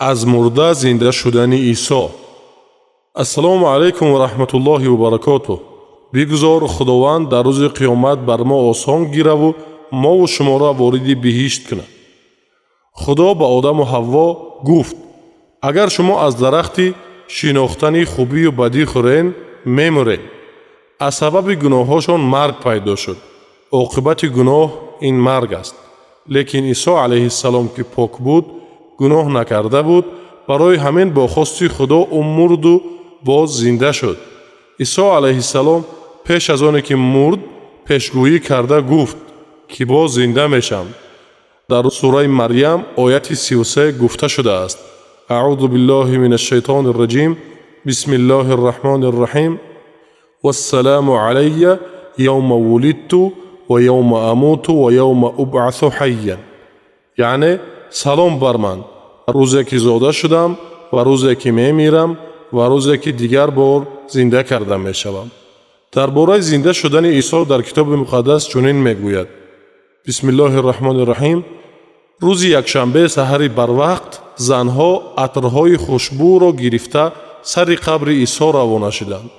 از مرده زنده شدن عیسی. السلام علیکم و رحمت الله و برکاته. بگذار خداوند در روز قیامت بر ما آسان گیره و ما و شما را وارد بهشت کنه. خدا به آدم و حوا گفت اگر شما از درخت شناختن خوبی و بدی خورین میمرین. از سبب گناهاشون مرگ پیدا شد. عاقبت گناه این مرگ است. لیکن عیسی علیه السلام که پاک بود، گناه نکرده بود، برای همین با خواست خدا مرد و باز زنده شد. عیسی علیه السلام پیش از آنکه که مرد پیشگویی کرده گفت که باز زنده میشم. در سوره مریم آیت 33 گفته شده است: اعوذ بالله من الشیطان الرجیم، بسم الله الرحمن الرحیم، والسلام علی یوم ولدت و یوم اموت و یوم ابعث حیا. یعنی سلام بر من روزی که زاده شدم و روزی که میمیرم و روزی که دیگر بار زنده کرده میشوم. درباره زنده شدن عیسی در کتاب مقدس چنین میگوید: بسم الله الرحمن الرحیم، روز یکشنبه سحری بر وقت زنها عطرهای خوشبو را گرفته سر قبر عیسی روانه شدند.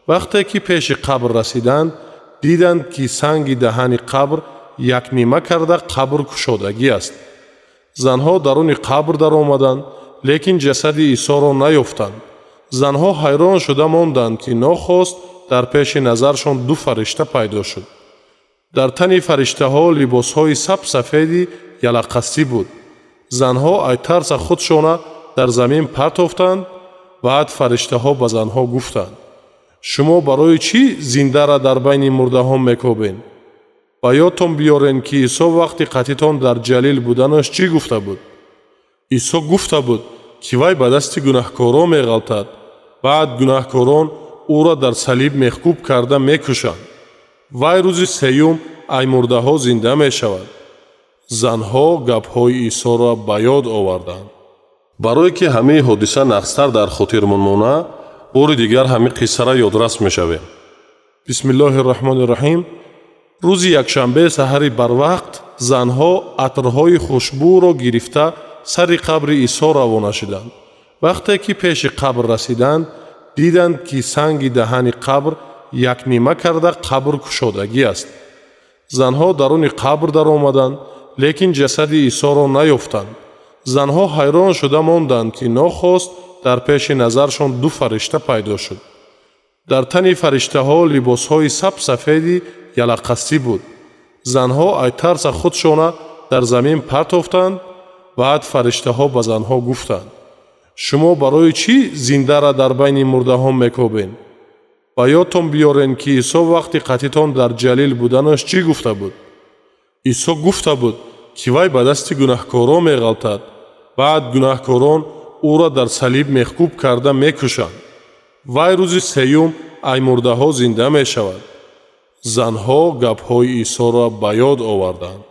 وقتی که پیش قبر رسیدند دیدند که سنگ دهن قبر یک نیمه کرده قبر گشادگی است. زنها درون قبر در آمدند لیکن جسد عیسی را نیافتند. زنها حیران شده ماندند که ناخواست در پیش نظرشان دو فرشته پیدا شد. در تن فرشته ها لباس های سفیدی یلقصی بود. زنها از ترس خودشان در زمین پرتافتند. بعد فرشته ها به زنها گفتند: شما برای چی زنده را در بین مرده ها میکوبین؟ و یادتان بیارین که عیسی وقتی قتلتان در جلیل بودنش چی گفته بود؟ عیسی گفته بود که وی به دست گناهکاران میغلطد. بعد گناهکاران او را در صلیب میخکوب کرده میکشند. وی روز سیوم ای مرده ها زنده میشود. زنها گپهای عیسی را به یاد آوردند. برای که همه حادثه نقصتر در خاطرمان مانه، بار دیگر همه قصه را یادرس میشویم. بسم الله الرحمن الرحیم، روز یکشنبه سحری بر وقت زنها عطرهای خوشبو را گرفته سر قبر عیسی روانه شدند. وقتی که پیش قبر رسیدند دیدند که سنگ دهن قبر یک نیمه کرده قبر گشادگی است. زنها درون قبر در آمدند لیکن جسد عیسی را نیافتند. زنها حیران شده ماندند که ناخواست در پیش نظرشان دو فرشته پیدا شد. در تن فرشته ها لباس های سفیدی یلقصی بود. زنها از ترس خودشان در زمین پرتافتند. بعد فرشته ها به زنها گفتند: شما برای چی زنده را در بین مرده ها میکوبین؟ و یادتان بیارین که عیسی وقتی قتلتان در جلیل بودنش چی گفته بود؟ عیسی گفته بود که وی به دست گناهکاران میغلطد. بعد گناهکاران او را در صلیب میخکوب کرده میکشند. وی روز سیوم ای مرده ها زنده میشود. زنها گپهای عیسی را به یاد آوردند.